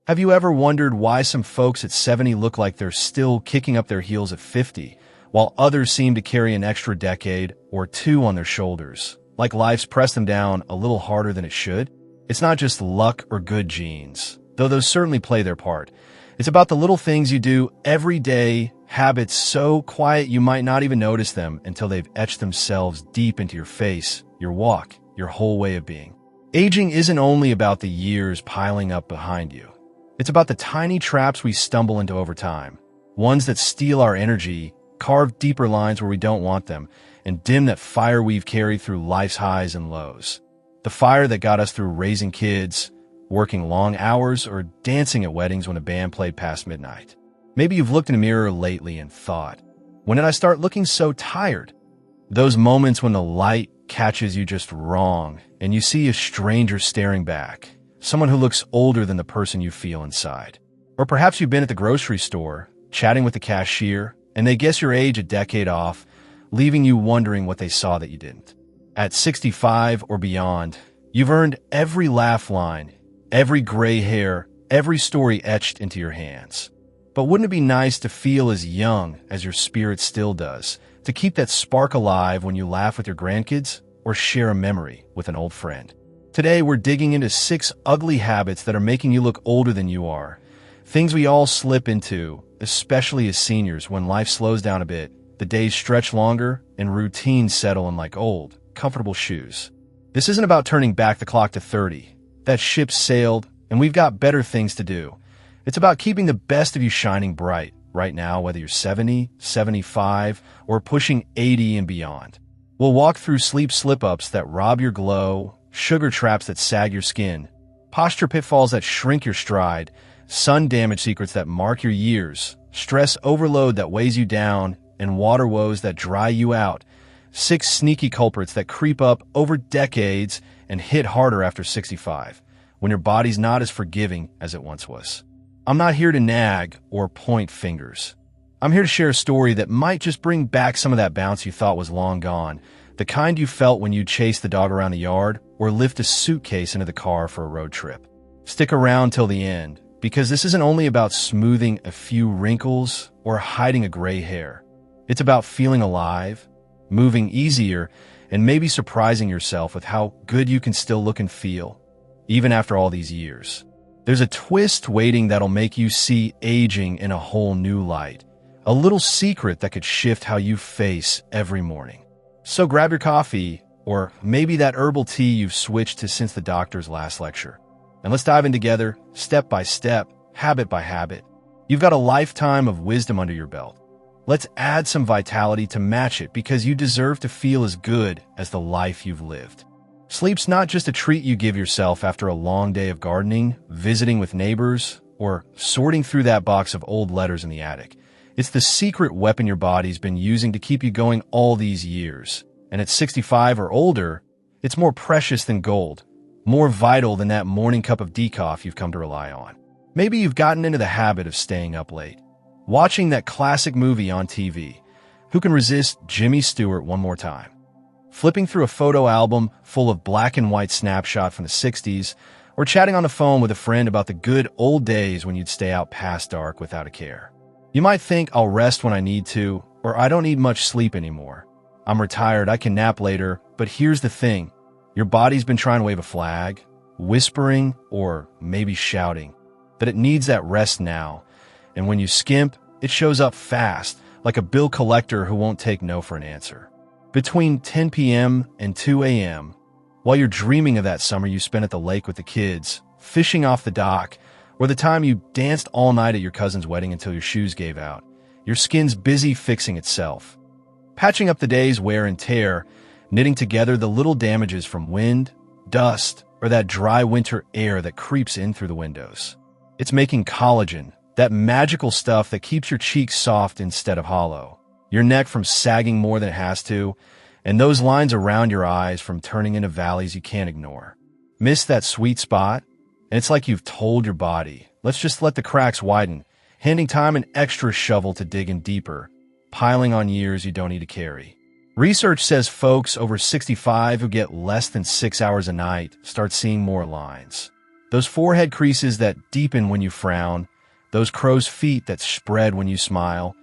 Have you ever wondered why some folks at 70 look like they're still kicking up their heels at 50, while others seem to carry an extra decade or two on their shoulders, like life's pressed them down a little harder than it should? It's not just luck or good genes, though those certainly play their part. It's about the little things you do every day, habits so quiet you might not even notice them until they've etched themselves deep into your face, your walk, your whole way of being. Aging isn't only about the years piling up behind you. It's about the tiny traps we stumble into over time, ones that steal our energy, carve deeper lines where we don't want them, and dim that fire we've carried through life's highs and lows. The fire that got us through raising kids, working long hours, or dancing at weddings when a band played past midnight. Maybe you've looked in a mirror lately and thought, when did I start looking so tired? Those moments when the light catches you just wrong and you see a stranger staring back, someone who looks older than the person you feel inside. Or perhaps you've been at the grocery store, chatting with the cashier, and they guess your age a decade off, leaving you wondering what they saw that you didn't. At 65 or beyond, you've earned every laugh line, every gray hair, every story etched into your hands. But wouldn't it be nice to feel as young as your spirit still does, to keep that spark alive when you laugh with your grandkids or share a memory with an old friend? Today, we're digging into 6 ugly habits that are making you look older than you are. Things we all slip into, especially as seniors when life slows down a bit, the days stretch longer, and routines settle in like old, comfortable shoes. This isn't about turning back the clock to 30. That ship sailed, and we've got better things to do. It's about keeping the best of you shining bright right now, whether you're 70, 75, or pushing 80 and beyond. We'll walk through sleep slip-ups that rob your glow, sugar traps that sag your skin, posture pitfalls that shrink your stride, sun damage secrets that mark your years, stress overload that weighs you down, and water woes that dry you out. 6 sneaky culprits that creep up over decades and hit harder after 65, when your body's not as forgiving as it once was. I'm not here to nag or point fingers. I'm here to share a story that might just bring back some of that bounce you thought was long gone, the kind you felt when you chased the dog around the yard or lift a suitcase into the car for a road trip. Stick around till the end, because this isn't only about smoothing a few wrinkles or hiding a gray hair. It's about feeling alive, moving easier, and maybe surprising yourself with how good you can still look and feel, even after all these years. There's a twist waiting that'll make you see aging in a whole new light, a little secret that could shift how you face every morning. So grab your coffee, or maybe that herbal tea you've switched to since the doctor's last lecture, and let's dive in together, step by step, habit by habit. You've got a lifetime of wisdom under your belt. Let's add some vitality to match it, because you deserve to feel as good as the life you've lived. Sleep's not just a treat you give yourself after a long day of gardening, visiting with neighbors, or sorting through that box of old letters in the attic. It's the secret weapon your body's been using to keep you going all these years. And at 65 or older, it's more precious than gold, more vital than that morning cup of decaf you've come to rely on. Maybe you've gotten into the habit of staying up late, watching that classic movie on TV. Who can resist Jimmy Stewart one more time? Flipping through a photo album full of black and white snapshot from the 60s, or chatting on the phone with a friend about the good old days when you'd stay out past dark without a care. You might think, I'll rest when I need to, or I don't need much sleep anymore. I'm retired, I can nap later, but here's the thing. Your body's been trying to wave a flag, whispering, or maybe shouting, that it needs that rest now. And when you skimp, it shows up fast, like a bill collector who won't take no for an answer. Between 10 p.m. and 2 a.m., while you're dreaming of that summer you spent at the lake with the kids, fishing off the dock, or the time you danced all night at your cousin's wedding until your shoes gave out, your skin's busy fixing itself, patching up the day's wear and tear, knitting together the little damages from wind, dust, or that dry winter air that creeps in through the windows. It's making collagen, that magical stuff that keeps your cheeks soft instead of hollow, your neck from sagging more than it has to, and those lines around your eyes from turning into valleys you can't ignore. Miss that sweet spot? And it's like you've told your body, let's just let the cracks widen, handing time an extra shovel to dig in deeper, piling on years you don't need to carry. Research says folks over 65 who get less than 6 hours a night start seeing more lines. Those forehead creases that deepen when you frown, those crow's feet that spread when you smile,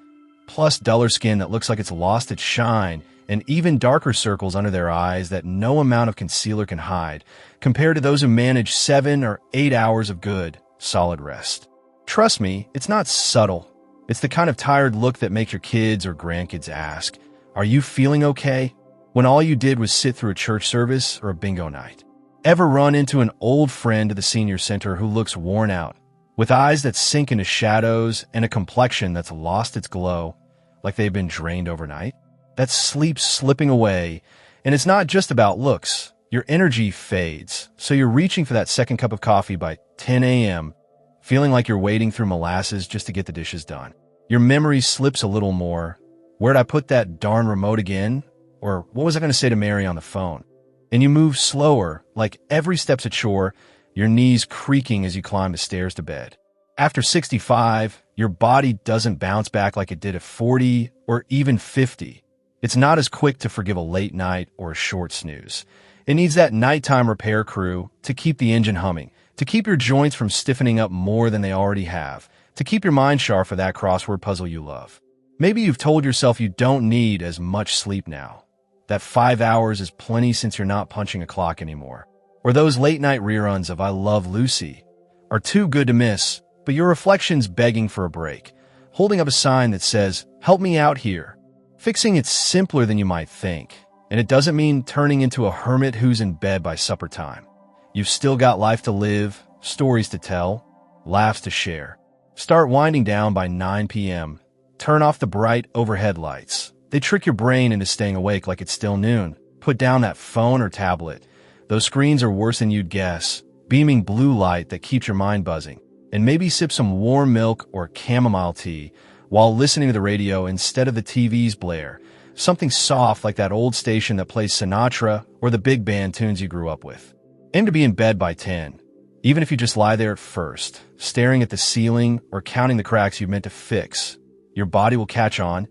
plus duller skin that looks like it's lost its shine, and even darker circles under their eyes that no amount of concealer can hide, compared to those who manage 7 or 8 hours of good, solid rest. Trust me, it's not subtle. It's the kind of tired look that makes your kids or grandkids ask, "Are you feeling okay?" when all you did was sit through a church service or a bingo night. Ever run into an old friend at the senior center who looks worn out, with eyes that sink into shadows and a complexion that's lost its glow, like they've been drained overnight? That's sleep slipping away, and it's not just about looks. Your energy fades, so you're reaching for that second cup of coffee by 10 a.m., feeling like you're wading through molasses just to get the dishes done. Your memory slips a little more. Where'd I put that darn remote again? Or what was I going to say to Mary on the phone? And you move slower, like every step's a chore, your knees creaking as you climb the stairs to bed. After 65, your body doesn't bounce back like it did at 40 or even 50. It's not as quick to forgive a late night or a short snooze. It needs that nighttime repair crew to keep the engine humming, to keep your joints from stiffening up more than they already have, to keep your mind sharp for that crossword puzzle you love. Maybe you've told yourself you don't need as much sleep now, that 5 hours is plenty since you're not punching a clock anymore, or those late-night reruns of I Love Lucy are too good to miss, but your reflection's begging for a break, holding up a sign that says, "Help me out here." Fixing it's simpler than you might think, and it doesn't mean turning into a hermit who's in bed by supper time. You've still got life to live, stories to tell, laughs to share. Start winding down by 9 p.m. Turn off the bright overhead lights. They trick your brain into staying awake like it's still noon. Put down that phone or tablet. Those screens are worse than you'd guess, beaming blue light that keeps your mind buzzing. And maybe sip some warm milk or chamomile tea while listening to the radio instead of the TV's blare. Something soft like that old station that plays Sinatra or the big band tunes you grew up with. Aim to be in bed by 10, even if you just lie there at first, staring at the ceiling or counting the cracks you meant to fix. Your body will catch on,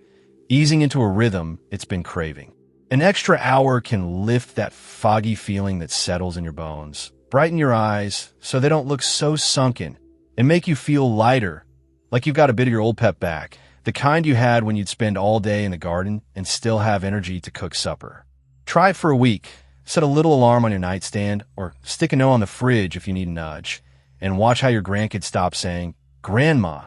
easing into a rhythm it's been craving. An extra hour can lift that foggy feeling that settles in your bones, brighten your eyes so they don't look so sunken, and make you feel lighter, like you've got a bit of your old pep back, the kind you had when you'd spend all day in the garden and still have energy to cook supper. Try it for a week. Set a little alarm on your nightstand, or stick a note on the fridge if you need a nudge, and watch how your grandkids stop saying, "Grandma,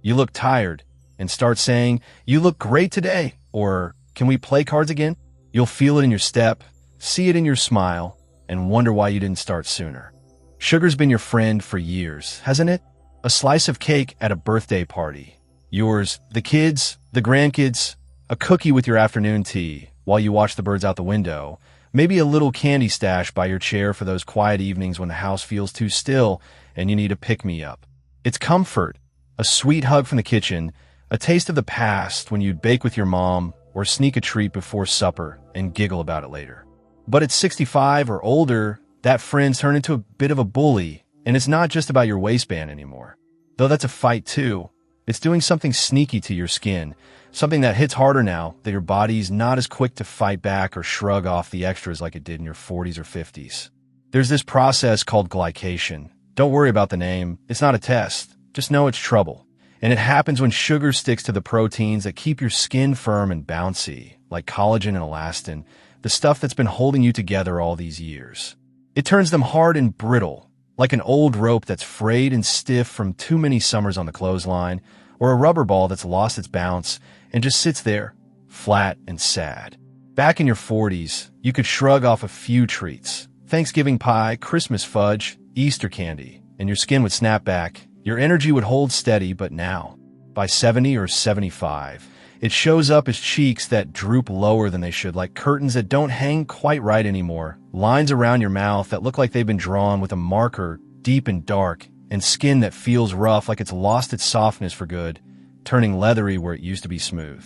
you look tired," and start saying, "You look great today," or "Can we play cards again?" You'll feel it in your step, see it in your smile, and wonder why you didn't start sooner. Sugar's been your friend for years, hasn't it? A slice of cake at a birthday party. Yours, the kids, the grandkids, a cookie with your afternoon tea while you watch the birds out the window, maybe a little candy stash by your chair for those quiet evenings when the house feels too still and you need a pick-me-up. It's comfort, a sweet hug from the kitchen, a taste of the past when you'd bake with your mom or sneak a treat before supper and giggle about it later. But at 65 or older, that friend's turned into a bit of a bully, and it's not just about your waistband anymore. Though that's a fight too. It's doing something sneaky to your skin, something that hits harder now that your body's not as quick to fight back or shrug off the extras like it did in your 40s or 50s. There's this process called glycation. Don't worry about the name. It's not a test. Just know it's trouble. And it happens when sugar sticks to the proteins that keep your skin firm and bouncy, like collagen and elastin, the stuff that's been holding you together all these years. It turns them hard and brittle, like an old rope that's frayed and stiff from too many summers on the clothesline, or a rubber ball that's lost its bounce and just sits there, flat and sad. Back in your 40s, you could shrug off a few treats. Thanksgiving pie, Christmas fudge, Easter candy, and your skin would snap back. Your energy would hold steady, but now, by 70 or 75, it shows up as cheeks that droop lower than they should, like curtains that don't hang quite right anymore, lines around your mouth that look like they've been drawn with a marker deep and dark, and skin that feels rough like it's lost its softness for good, turning leathery where it used to be smooth.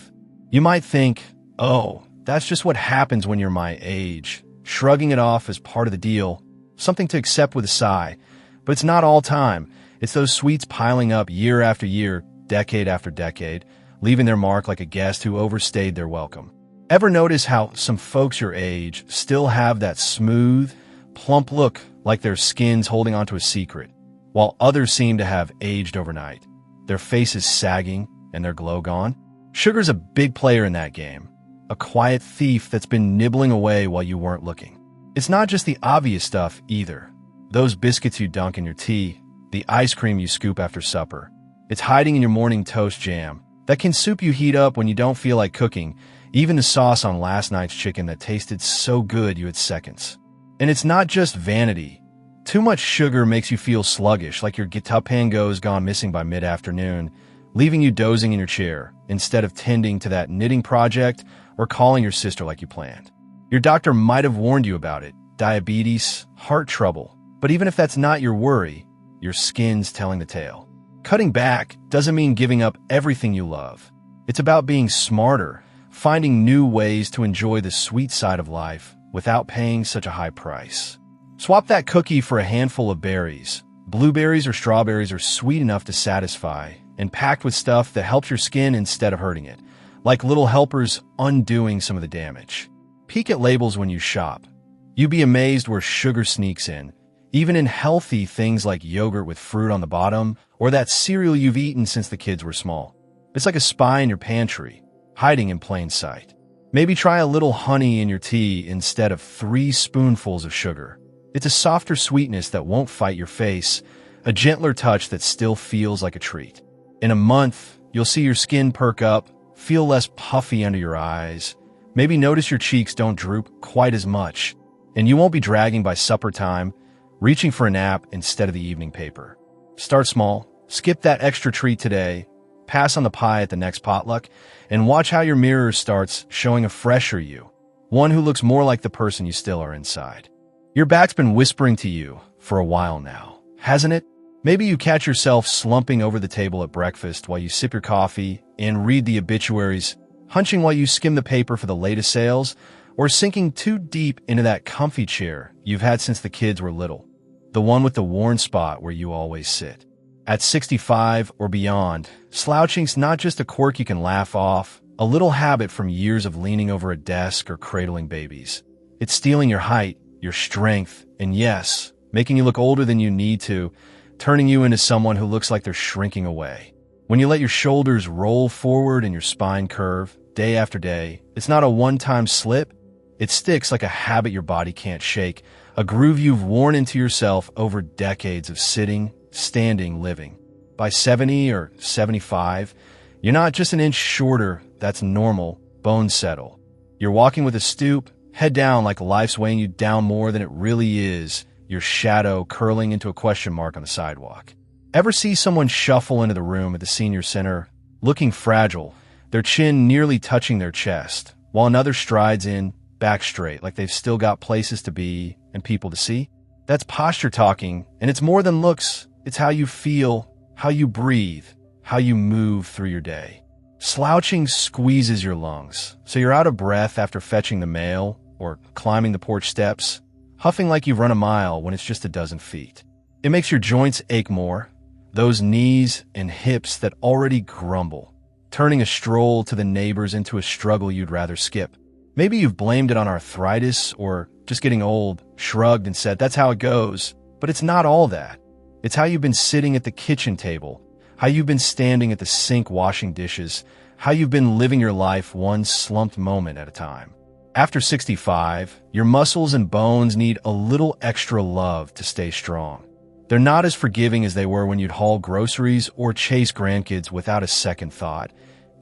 You might think, oh, that's just what happens when you're my age, shrugging it off as part of the deal, something to accept with a sigh. But it's not all time. It's those sweets piling up year after year, decade after decade, leaving their mark like a guest who overstayed their welcome. Ever notice how some folks your age still have that smooth, plump look like their skin's holding onto a secret? while others seem to have aged overnight. Their face is sagging and their glow gone. Sugar's a big player in that game, a quiet thief that's been nibbling away while you weren't looking. It's not just the obvious stuff either. Those biscuits you dunk in your tea, the ice cream you scoop after supper. It's hiding in your morning toast jam, that can soup you heat up when you don't feel like cooking, even the sauce on last night's chicken that tasted so good you had seconds. And it's not just vanity. Too much sugar makes you feel sluggish, like your Gitapango's gone missing by mid-afternoon, leaving you dozing in your chair instead of tending to that knitting project or calling your sister like you planned. Your doctor might have warned you about it, diabetes, heart trouble, but even if that's not your worry, your skin's telling the tale. Cutting back doesn't mean giving up everything you love. It's about being smarter, finding new ways to enjoy the sweet side of life without paying such a high price. Swap that cookie for a handful of berries. Blueberries or strawberries are sweet enough to satisfy and packed with stuff that helps your skin instead of hurting it, like little helpers undoing some of the damage. Peek at labels when you shop. You'd be amazed where sugar sneaks in, even in healthy things like yogurt with fruit on the bottom or that cereal you've eaten since the kids were small. It's like a spy in your pantry, hiding in plain sight. Maybe try a little honey in your tea instead of 3 spoonfuls of sugar. It's a softer sweetness that won't fight your face, a gentler touch that still feels like a treat. In a month, you'll see your skin perk up, feel less puffy under your eyes, maybe notice your cheeks don't droop quite as much, and you won't be dragging by supper time, reaching for a nap instead of the evening paper. Start small, skip that extra treat today, pass on the pie at the next potluck, and watch how your mirror starts showing a fresher you, one who looks more like the person you still are inside. Your back's been whispering to you for a while now, hasn't it? Maybe you catch yourself slumping over the table at breakfast while you sip your coffee and read the obituaries, hunching while you skim the paper for the latest sales, or sinking too deep into that comfy chair you've had since the kids were little, the one with the worn spot where you always sit. At 65 or beyond, slouching's not just a quirk you can laugh off, a little habit from years of leaning over a desk or cradling babies. It's stealing your height, your strength, and yes, making you look older than you need to, turning you into someone who looks like they're shrinking away. When you let your shoulders roll forward and your spine curve, day after day, it's not a one-time slip. It sticks like a habit your body can't shake, a groove you've worn into yourself over decades of sitting, standing, living. By 70 or 75, you're not just an inch shorter, that's normal, bones settle. You're walking with a stoop, head down like life's weighing you down more than it really is, your shadow curling into a question mark on the sidewalk. Ever see someone shuffle into the room at the senior center, looking fragile, their chin nearly touching their chest, while another strides in, back straight, like they've still got places to be and people to see? That's posture talking, and it's more than looks. It's how you feel, how you breathe, how you move through your day. Slouching squeezes your lungs, so you're out of breath after fetching the mail or climbing the porch steps, huffing like you've run a mile when it's just a dozen feet. It makes your joints ache more, those knees and hips that already grumble, turning a stroll to the neighbors into a struggle you'd rather skip. Maybe you've blamed it on arthritis or just getting old, shrugged and said, that's how it goes. But it's not all that. It's how you've been sitting at the kitchen table, how you've been standing at the sink washing dishes, how you've been living your life one slumped moment at a time. After 65, your muscles and bones need a little extra love to stay strong. They're not as forgiving as they were when you'd haul groceries or chase grandkids without a second thought,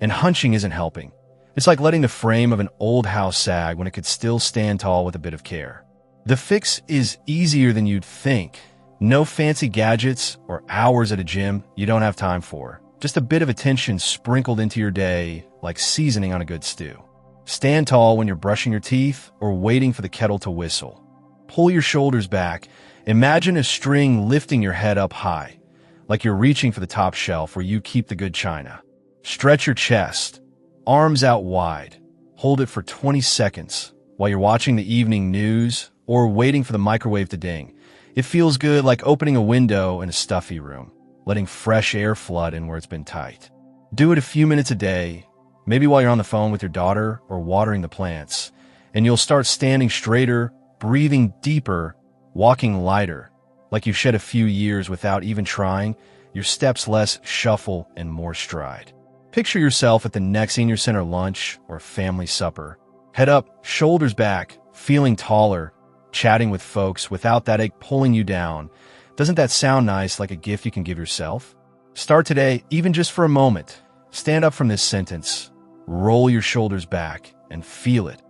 and hunching isn't helping. It's like letting the frame of an old house sag when it could still stand tall with a bit of care. The fix is easier than you'd think. No fancy gadgets or hours at a gym you don't have time for. Just a bit of attention sprinkled into your day like seasoning on a good stew. Stand tall when you're brushing your teeth or waiting for the kettle to whistle. Pull your shoulders back. Imagine a string lifting your head up high, like you're reaching for the top shelf where you keep the good china. Stretch your chest, arms out wide. Hold it for 20 seconds while you're watching the evening news or waiting for the microwave to ding. It feels good, like opening a window in a stuffy room, letting fresh air flood in where it's been tight. Do it a few minutes a day, maybe while you're on the phone with your daughter or watering the plants, and you'll start standing straighter, breathing deeper, walking lighter, like you've shed a few years without even trying, your steps less shuffle and more stride. Picture yourself at the next senior center lunch or family supper. Head up, shoulders back, feeling taller, chatting with folks without that ache pulling you down. Doesn't that sound nice, like a gift you can give yourself? Start today, even just for a moment. Stand up from this sentence, roll your shoulders back, and feel it.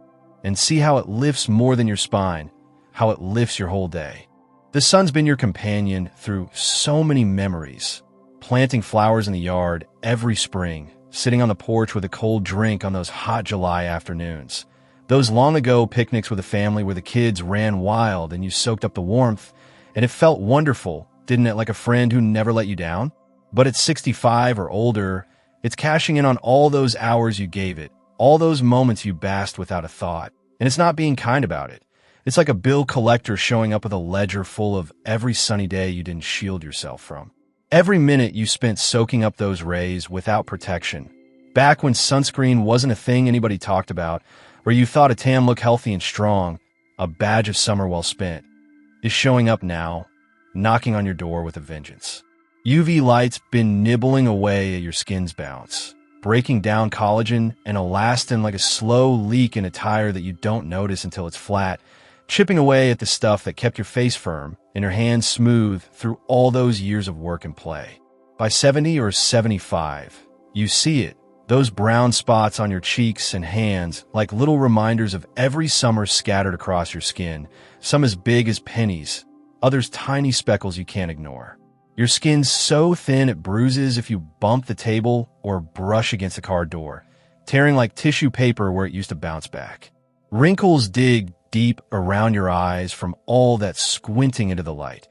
And see how it lifts more than your spine, how it lifts your whole day. The sun's been your companion through so many memories. Planting flowers in the yard every spring, sitting on the porch with a cold drink on those hot July afternoons. Those long-ago picnics with a family where the kids ran wild and you soaked up the warmth, and it felt wonderful, didn't it, like a friend who never let you down? But at 65 or older, it's cashing in on all those hours you gave it, all those moments you basked without a thought, and it's not being kind about it. It's like a bill collector showing up with a ledger full of every sunny day you didn't shield yourself from. Every minute you spent soaking up those rays without protection. Back when sunscreen wasn't a thing anybody talked about, where you thought a tan looked healthy and strong, a badge of summer well spent, is showing up now, knocking on your door with a vengeance. UV light's been nibbling away at your skin's bounce, breaking down collagen and elastin like a slow leak in a tire that you don't notice until it's flat, chipping away at the stuff that kept your face firm and your hands smooth through all those years of work and play. By 70 or 75, you see it, those brown spots on your cheeks and hands like little reminders of every summer scattered across your skin, some as big as pennies, others tiny speckles you can't ignore. Your skin's so thin it bruises if you bump the table or brush against the car door, tearing like tissue paper where it used to bounce back. Wrinkles dig deep around your eyes from all that squinting into the light.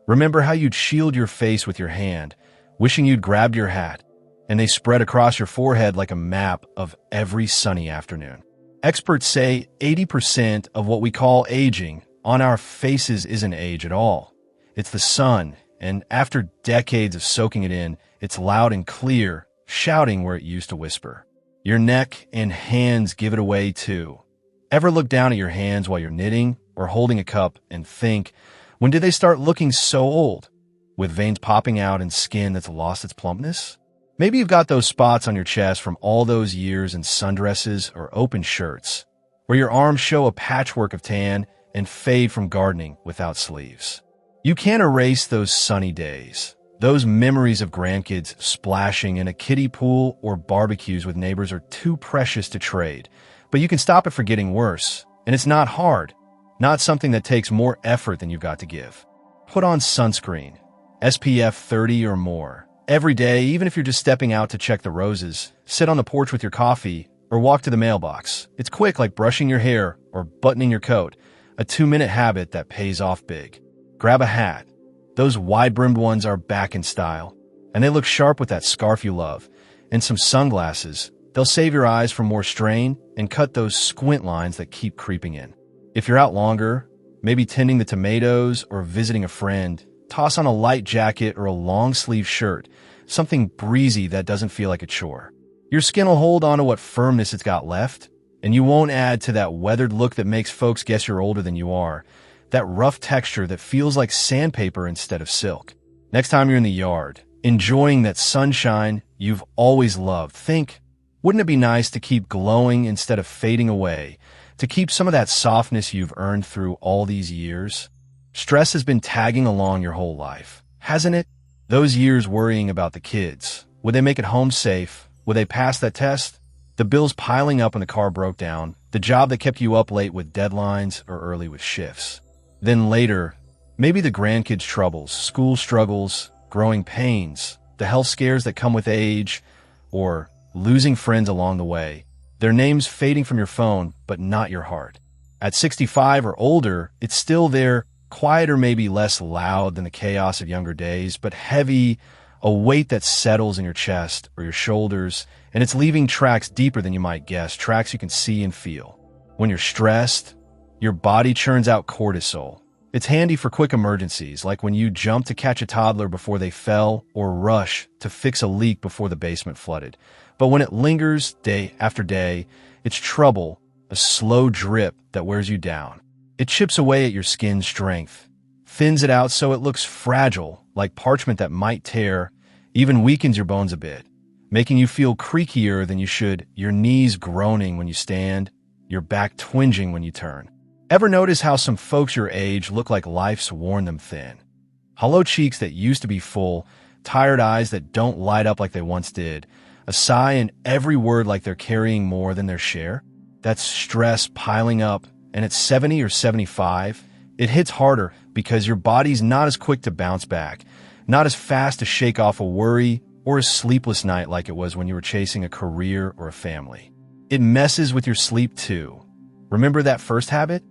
Remember how you'd shield your face with your hand, wishing you'd grabbed your hat, and they spread across your forehead like a map of every sunny afternoon. Experts say 80% of what we call aging on our faces isn't age at all. It's the sun, and after decades of soaking it in, it's loud and clear, shouting where it used to whisper. Your neck and hands give it away too. Ever look down at your hands while you're knitting or holding a cup and think, when did they start looking so old? With veins popping out and skin that's lost its plumpness? Maybe you've got those spots on your chest from all those years in sundresses or open shirts, where your arms show a patchwork of tan and fade from gardening without sleeves. You can't erase those sunny days. Those memories of grandkids splashing in a kiddie pool or barbecues with neighbors are too precious to trade. But you can stop it from getting worse, and it's not hard, not something that takes more effort than you've got to give. Put on sunscreen, SPF 30 or more. Every day, even if you're just stepping out to check the roses, sit on the porch with your coffee, or walk to the mailbox. It's quick, like brushing your hair or buttoning your coat, a 2-minute habit that pays off big. Grab a hat. Those wide-brimmed ones are back in style, and they look sharp with that scarf you love, and some sunglasses. They'll save your eyes from more strain and cut those squint lines that keep creeping in. If you're out longer, maybe tending the tomatoes or visiting a friend, toss on a light jacket or a long-sleeve shirt, something breezy that doesn't feel like a chore. Your skin will hold on to what firmness it's got left, and you won't add to that weathered look that makes folks guess you're older than you are, that rough texture that feels like sandpaper instead of silk. Next time you're in the yard, enjoying that sunshine you've always loved, think, wouldn't it be nice to keep glowing instead of fading away, to keep some of that softness you've earned through all these years? Stress has been tagging along your whole life, hasn't it? Those years worrying about the kids. Would they make it home safe? Would they pass that test? The bills piling up when the car broke down, the job that kept you up late with deadlines or early with shifts. Then later, maybe the grandkids' troubles, school struggles, growing pains, the health scares that come with age, or losing friends along the way, their names fading from your phone, but not your heart. At 65 or older, it's still there, quieter, maybe less loud than the chaos of younger days, but heavy, a weight that settles in your chest or your shoulders, and it's leaving tracks deeper than you might guess, tracks you can see and feel. When you're stressed, your body churns out cortisol. It's handy for quick emergencies, like when you jump to catch a toddler before they fell or rush to fix a leak before the basement flooded. But when it lingers day after day, it's trouble, a slow drip that wears you down. It chips away at your skin's strength, thins it out so it looks fragile, like parchment that might tear, even weakens your bones a bit, making you feel creakier than you should, your knees groaning when you stand, your back twinging when you turn. Ever notice how some folks your age look like life's worn them thin? Hollow cheeks that used to be full, tired eyes that don't light up like they once did, a sigh in every word like they're carrying more than their share? That's stress piling up, and at 70 or 75, it hits harder because your body's not as quick to bounce back, not as fast to shake off a worry or a sleepless night like it was when you were chasing a career or a family. It messes with your sleep too. Remember that first habit?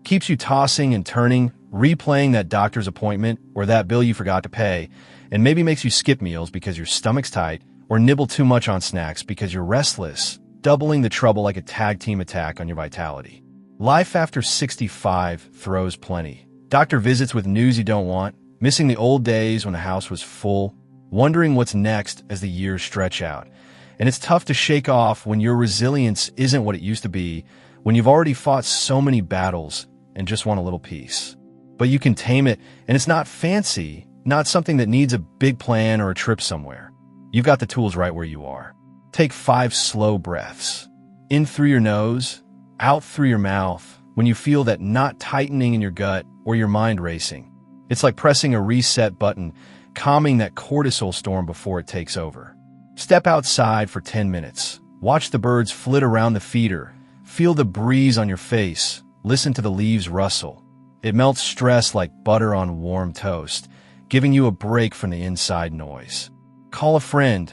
Keeps you tossing and turning, replaying that doctor's appointment or that bill you forgot to pay, and maybe makes you skip meals because your stomach's tight or nibble too much on snacks because you're restless, doubling the trouble like a tag team attack on your vitality. Life after 65 throws plenty. Doctor visits with news you don't want, missing the old days when the house was full, wondering what's next as the years stretch out. And it's tough to shake off when your resilience isn't what it used to be, when you've already fought so many battles and just want a little peace. But you can tame it, and it's not fancy, not something that needs a big plan or a trip somewhere. You've got the tools right where you are. Take 5 slow breaths. In through your nose, out through your mouth, when you feel that knot tightening in your gut or your mind racing. It's like pressing a reset button, calming that cortisol storm before it takes over. Step outside for 10 minutes. Watch the birds flit around the feeder. Feel the breeze on your face. Listen to the leaves rustle. It melts stress like butter on warm toast, giving you a break from the inside noise. Call a friend.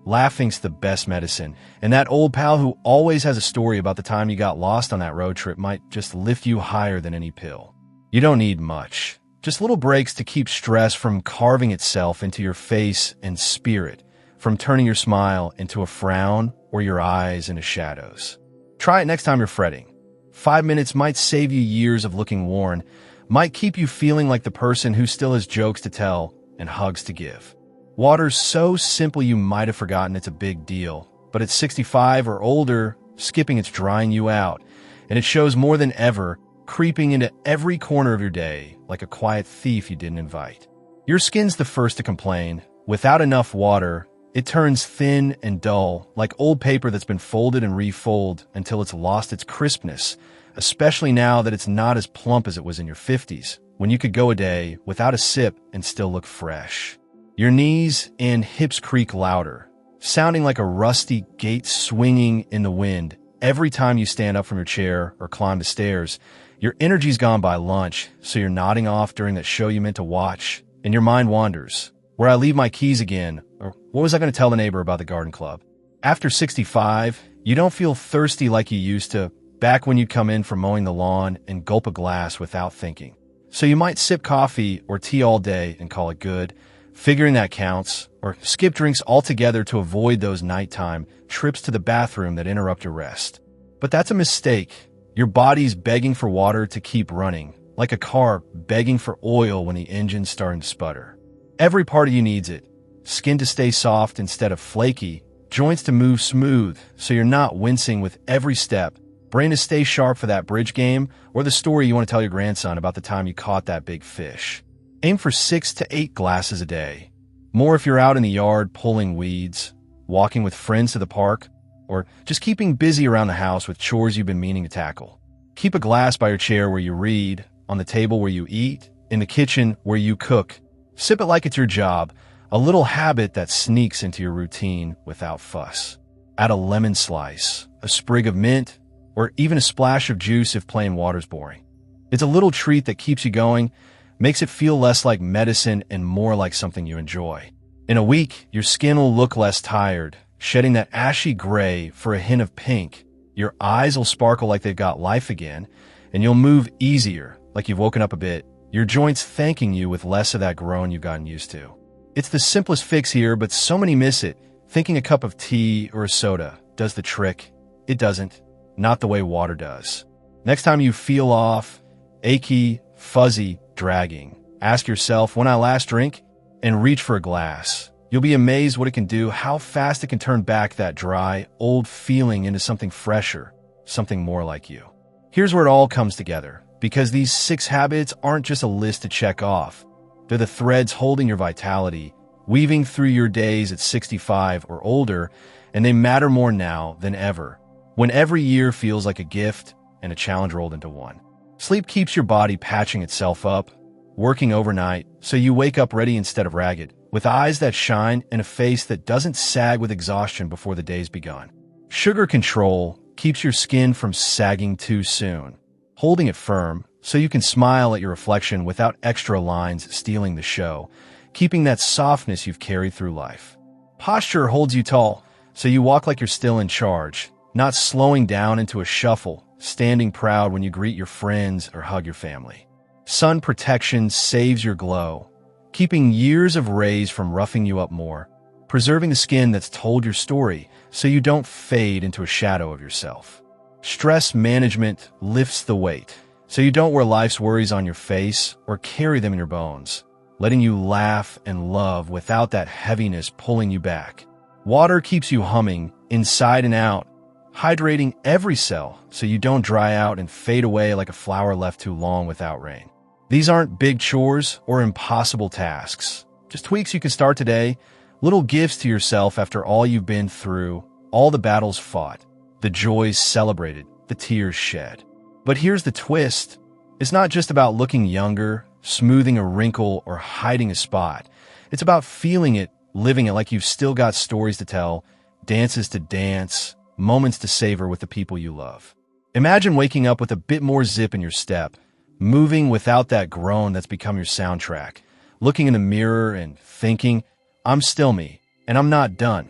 Laughing's the best medicine, and that old pal who always has a story about the time you got lost on that road trip might just lift you higher than any pill. You don't need much. Just little breaks to keep stress from carving itself into your face and spirit, from turning your smile into a frown or your eyes into shadows. Try it next time you're fretting. 5 minutes might save you years of looking worn, might keep you feeling like the person who still has jokes to tell and hugs to give. Water's so simple you might have forgotten it's a big deal, but at 65 or older, skipping it's drying you out, and it shows more than ever, creeping into every corner of your day like a quiet thief you didn't invite. Your skin's the first to complain. Without enough water, it turns thin and dull, like old paper that's been folded and refolded until it's lost its crispness, especially now that it's not as plump as it was in your 50s, when you could go a day without a sip and still look fresh. Your knees and hips creak louder, sounding like a rusty gate swinging in the wind every time you stand up from your chair or climb the stairs. Your energy's gone by lunch, so you're nodding off during that show you meant to watch, and your mind wanders. Where I leave my keys again, or what was I going to tell the neighbor about the garden club? After 65, you don't feel thirsty like you used to, back when you'd come in from mowing the lawn and gulp a glass without thinking. So you might sip coffee or tea all day and call it good, figuring that counts, or skip drinks altogether to avoid those nighttime trips to the bathroom that interrupt your rest. But that's a mistake. Your body's begging for water to keep running, like a car begging for oil when the engine's starting to sputter. Every part of you needs it. Skin to stay soft instead of flaky, joints to move smooth so you're not wincing with every step, brain to stay sharp for that bridge game or the story you want to tell your grandson about the time you caught that big fish. Aim for 6 to 8 glasses a day. More if you're out in the yard pulling weeds, walking with friends to the park, or just keeping busy around the house with chores you've been meaning to tackle. Keep a glass by your chair where you read, on the table where you eat, in the kitchen where you cook. Sip it like it's your job, a little habit that sneaks into your routine without fuss. Add a lemon slice, a sprig of mint, or even a splash of juice if plain water's boring. It's a little treat that keeps you going, makes it feel less like medicine and more like something you enjoy. In a week, your skin will look less tired, shedding that ashy gray for a hint of pink. Your eyes will sparkle like they've got life again, and you'll move easier, like you've woken up a bit, your joints thanking you with less of that groan you've gotten used to. It's the simplest fix here, but so many miss it, thinking a cup of tea or a soda does the trick. It doesn't, not the way water does. Next time you feel off, achy, fuzzy, dragging, ask yourself, when I last drink, and reach for a glass. You'll be amazed what it can do, how fast it can turn back that dry, old feeling into something fresher, something more like you. Here's where it all comes together. because these 6 habits aren't just a list to check off. They're the threads holding your vitality, weaving through your days at 65 or older, and they matter more now than ever, when every year feels like a gift and a challenge rolled into one. Sleep keeps your body patching itself up, working overnight, so you wake up ready instead of ragged, with eyes that shine and a face that doesn't sag with exhaustion before the day's begun. Sugar control keeps your skin from sagging too soon, holding it firm so you can smile at your reflection without extra lines stealing the show, keeping that softness you've carried through life. Posture holds you tall, so you walk like you're still in charge, not slowing down into a shuffle, standing proud when you greet your friends or hug your family. Sun protection saves your glow, keeping years of rays from roughing you up more, preserving the skin that's told your story so you don't fade into a shadow of yourself. Stress management lifts the weight, so you don't wear life's worries on your face or carry them in your bones, letting you laugh and love without that heaviness pulling you back. Water keeps you humming, inside and out, hydrating every cell so you don't dry out and fade away like a flower left too long without rain. These aren't big chores or impossible tasks, just tweaks you can start today, little gifts to yourself after all you've been through, all the battles fought, the joys celebrated, the tears shed. But here's the twist. It's not just about looking younger, smoothing a wrinkle, or hiding a spot. It's about feeling it, living it like you've still got stories to tell, dances to dance, moments to savor with the people you love. Imagine waking up with a bit more zip in your step, moving without that groan that's become your soundtrack, looking in the mirror and thinking, I'm still me, and I'm not done.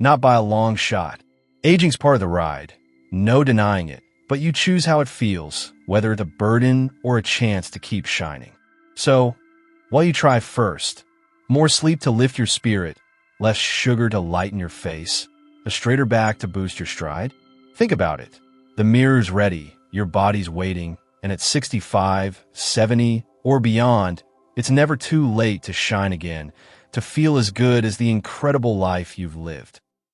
Not by a long shot. Aging's part of the ride, no denying it, but you choose how it feels, whether it's a burden or a chance to keep shining. So, while you try first, more sleep to lift your spirit, less sugar to lighten your face, a straighter back to boost your stride, think about it. The mirror's ready, your body's waiting, and at 65, 70, or beyond, it's never too late to shine again, to feel as good as the incredible life you've lived.